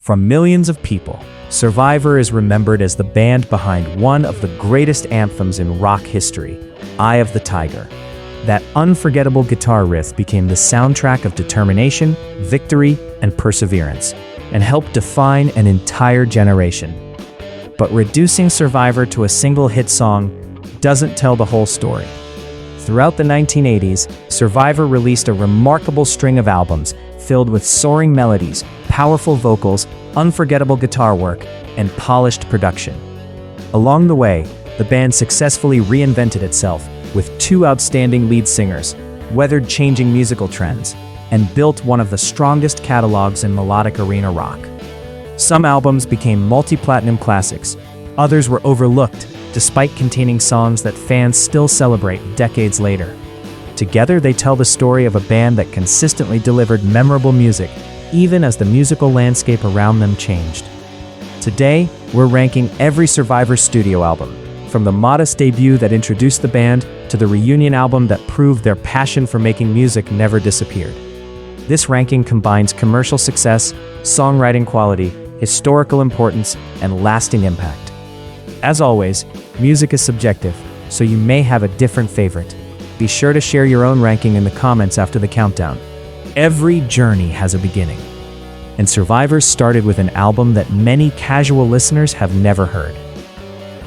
From millions of people, Survivor is remembered as the band behind one of the greatest anthems in rock history, Eye of the Tiger. That unforgettable guitar riff became the soundtrack of determination, victory, and perseverance, and helped define an entire generation. But reducing Survivor to a single hit song doesn't tell the whole story. Throughout the 1980s, Survivor released a remarkable string of albums filled with soaring melodies, powerful vocals, unforgettable guitar work, and polished production. Along the way, the band successfully reinvented itself with two outstanding lead singers, weathered changing musical trends, and built one of the strongest catalogs in melodic arena rock. Some albums became multi-platinum classics, others were overlooked despite containing songs that fans still celebrate decades later. Together, they tell the story of a band that consistently delivered memorable music, even as the musical landscape around them changed. Today, we're ranking every Survivor studio album, from the modest debut that introduced the band to the reunion album that proved their passion for making music never disappeared. This ranking combines commercial success, songwriting quality, historical importance, and lasting impact. As always, music is subjective, so you may have a different favorite. Be sure to share your own ranking in the comments after the countdown. Every journey has a beginning, and Survivor started with an album that many casual listeners have never heard.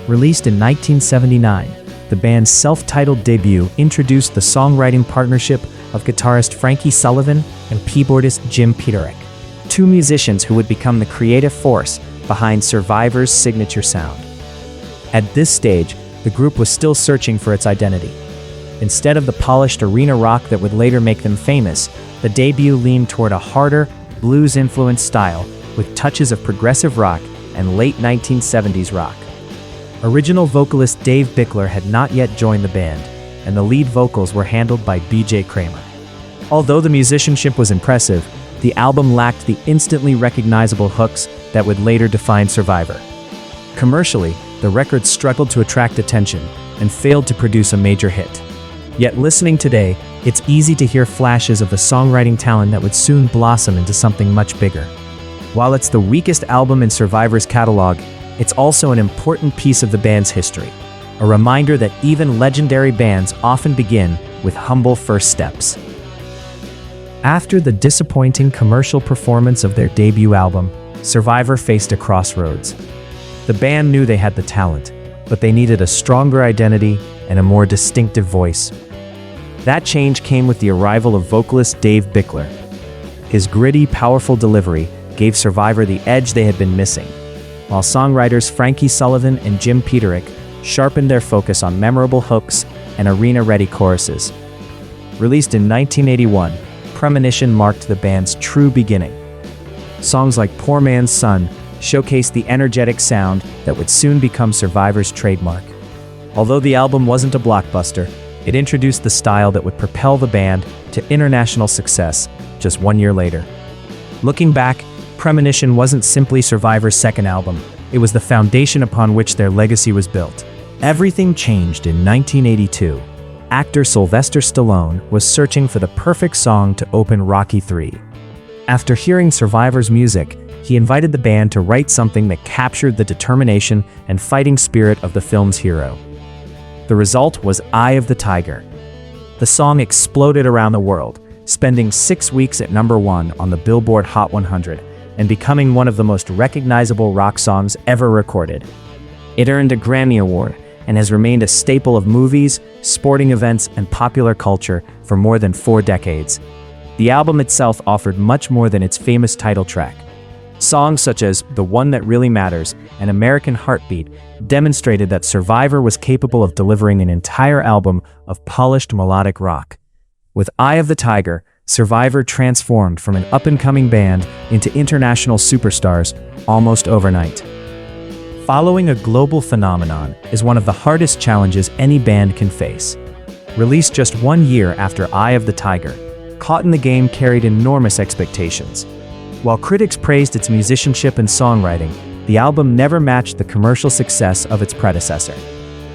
Released in 1979, the band's self-titled debut introduced the songwriting partnership of guitarist Frankie Sullivan and keyboardist Jim Peterik, two musicians who would become the creative force behind Survivor's signature sound. At this stage, the group was still searching for its identity. Instead of the polished arena rock that would later make them famous, the debut leaned toward a harder, blues-influenced style with touches of progressive rock and late 1970s rock. Original vocalist Dave Bickler had not yet joined the band, and the lead vocals were handled by B.J. Kramer. Although the musicianship was impressive, the album lacked the instantly recognizable hooks that would later define Survivor. Commercially, the record struggled to attract attention and failed to produce a major hit. Yet listening today, it's easy to hear flashes of the songwriting talent that would soon blossom into something much bigger. While it's the weakest album in Survivor's catalog, it's also an important piece of the band's history, a reminder that even legendary bands often begin with humble first steps. After the disappointing commercial performance of their debut album, Survivor faced a crossroads. The band knew they had the talent, but they needed a stronger identity and a more distinctive voice. That change came with the arrival of vocalist Dave Bickler. His gritty, powerful delivery gave Survivor the edge they had been missing, while songwriters Frankie Sullivan and Jim Peterik sharpened their focus on memorable hooks and arena-ready choruses. Released in 1981, Premonition marked the band's true beginning. Songs like Poor Man's Son showcased the energetic sound that would soon become Survivor's trademark. Although the album wasn't a blockbuster, it introduced the style that would propel the band to international success just 1 year later. Looking back, Premonition wasn't simply Survivor's second album, it was the foundation upon which their legacy was built. Everything changed in 1982. Actor Sylvester Stallone was searching for the perfect song to open Rocky III. After hearing Survivor's music, he invited the band to write something that captured the determination and fighting spirit of the film's hero. The result was Eye of the Tiger. The song exploded around the world, spending 6 weeks at #1 on the Billboard Hot 100 and becoming one of the most recognizable rock songs ever recorded. It earned a Grammy Award and has remained a staple of movies, sporting events, and popular culture for more than 4 decades. The album itself offered much more than its famous title track. Songs such as The One That Really Matters and American Heartbeat demonstrated that Survivor was capable of delivering an entire album of polished melodic rock. With Eye of the Tiger, Survivor transformed from an up-and-coming band into international superstars almost overnight. Following a global phenomenon is one of the hardest challenges any band can face. Released just 1 year after Eye of the Tiger, Caught in the Game carried enormous expectations. While critics praised its musicianship and songwriting, the album never matched the commercial success of its predecessor.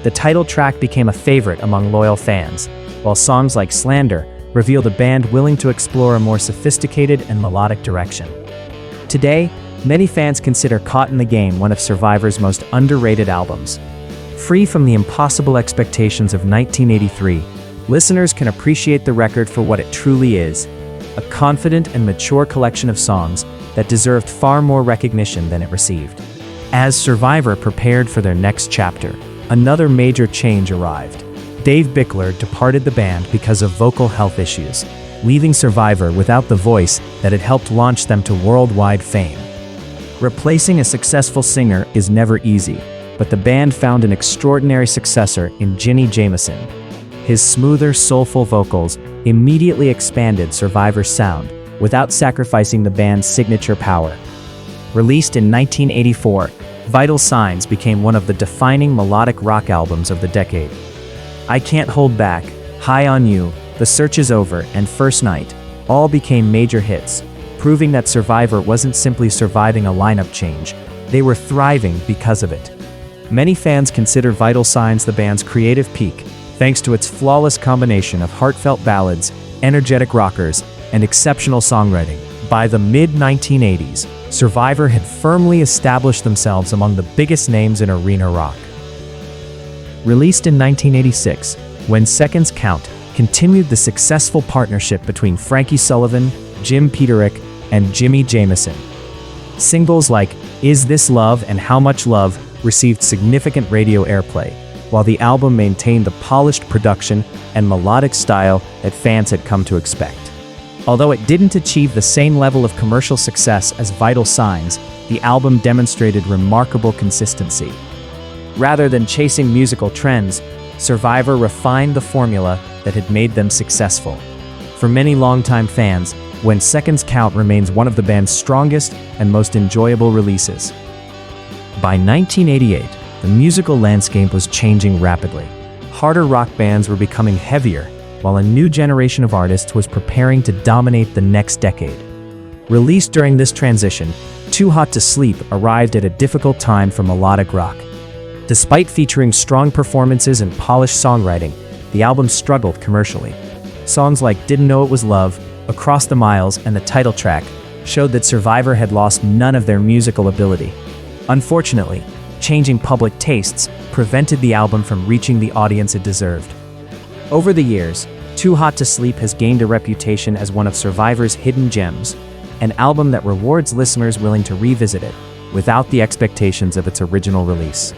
The title track became a favorite among loyal fans, while songs like Slander revealed a band willing to explore a more sophisticated and melodic direction. Today, Many fans consider Caught in the Game one of Survivor's most underrated albums. Free from the impossible expectations of 1983, listeners can appreciate the record for what it truly is, a confident and mature collection of songs that deserved far more recognition than it received. As Survivor prepared for their next chapter, another major change arrived. Dave Bickler departed the band because of vocal health issues, leaving Survivor without the voice that had helped launch them to worldwide fame. Replacing a successful singer is never easy, but the band found an extraordinary successor in Jamison. His smoother, soulful vocals immediately expanded Survivor's sound without sacrificing the band's signature power. Released in 1984, Vital Signs became one of the defining melodic rock albums of the decade. I Can't Hold Back, High on You, The Search Is Over, and First Night all became major hits, proving that Survivor wasn't simply surviving a lineup change, they were thriving because of it. Many fans consider Vital Signs the band's creative peak, thanks to its flawless combination of heartfelt ballads, energetic rockers, and exceptional songwriting. By the mid-1980s, Survivor had firmly established themselves among the biggest names in arena rock. Released in 1986, When Seconds Count continued the successful partnership between Frankie Sullivan, Peterik, and Jimi Jamison. Singles like Is This Love and How Much Love received significant radio airplay, while the album maintained the polished production and melodic style that fans had come to expect. Although it didn't achieve the same level of commercial success as Vital Signs, the album demonstrated remarkable consistency. Rather than chasing musical trends, Survivor refined the formula that had made them successful. For many longtime fans, When Seconds Count remains one of the band's strongest and most enjoyable releases. By 1988, the musical landscape was changing rapidly. Harder rock bands were becoming heavier, while a new generation of artists was preparing to dominate the next decade. Released during this transition, Too Hot to Sleep arrived at a difficult time for melodic rock. Despite featuring strong performances and polished songwriting, the album struggled commercially. Songs like Didn't Know It Was Love, Across the Miles, and the title track showed that Survivor had lost none of their musical ability. Unfortunately, changing public tastes prevented the album from reaching the audience it deserved. Over the years, Too Hot to Sleep has gained a reputation as one of Survivor's hidden gems, an album that rewards listeners willing to revisit it without the expectations of its original release.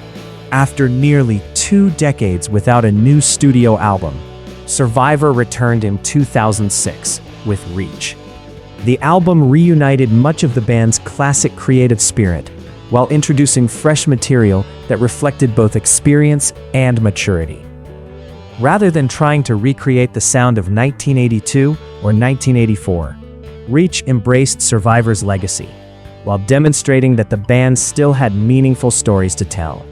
After nearly 2 decades without a new studio album, Survivor returned in 2006 with Reach. The album reunited much of the band's classic creative spirit, while introducing fresh material that reflected both experience and maturity. Rather than trying to recreate the sound of 1982 or 1984, Reach embraced Survivor's legacy, while demonstrating that the band still had meaningful stories to tell.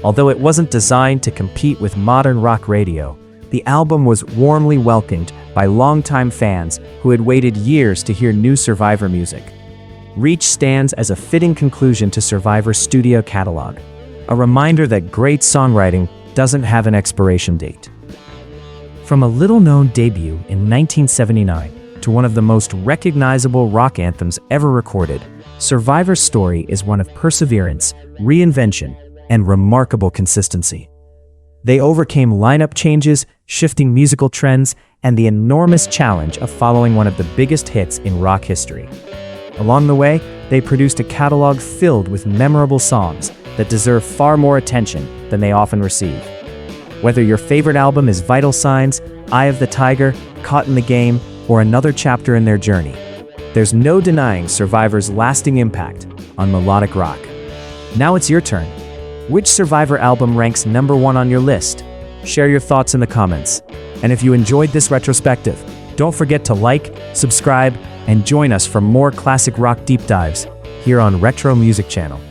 Although it wasn't designed to compete with modern rock radio, the album was warmly welcomed by longtime fans who had waited years to hear new Survivor music. Reach stands as a fitting conclusion to Survivor's studio catalog, a reminder that great songwriting doesn't have an expiration date. From a little-known debut in 1979 to one of the most recognizable rock anthems ever recorded, Survivor's story is one of perseverance, reinvention, and remarkable consistency. They overcame lineup changes, shifting musical trends, and the enormous challenge of following one of the biggest hits in rock history. Along the way, they produced a catalog filled with memorable songs that deserve far more attention than they often receive. Whether your favorite album is Vital Signs, Eye of the Tiger, Caught in the Game, or another chapter in their journey, there's no denying Survivor's lasting impact on melodic rock. Now it's your turn. Which Survivor album ranks number 1 on your list? Share your thoughts in the comments. And if you enjoyed this retrospective, don't forget to like, subscribe, and join us for more classic rock deep dives here on Retro Music Channel.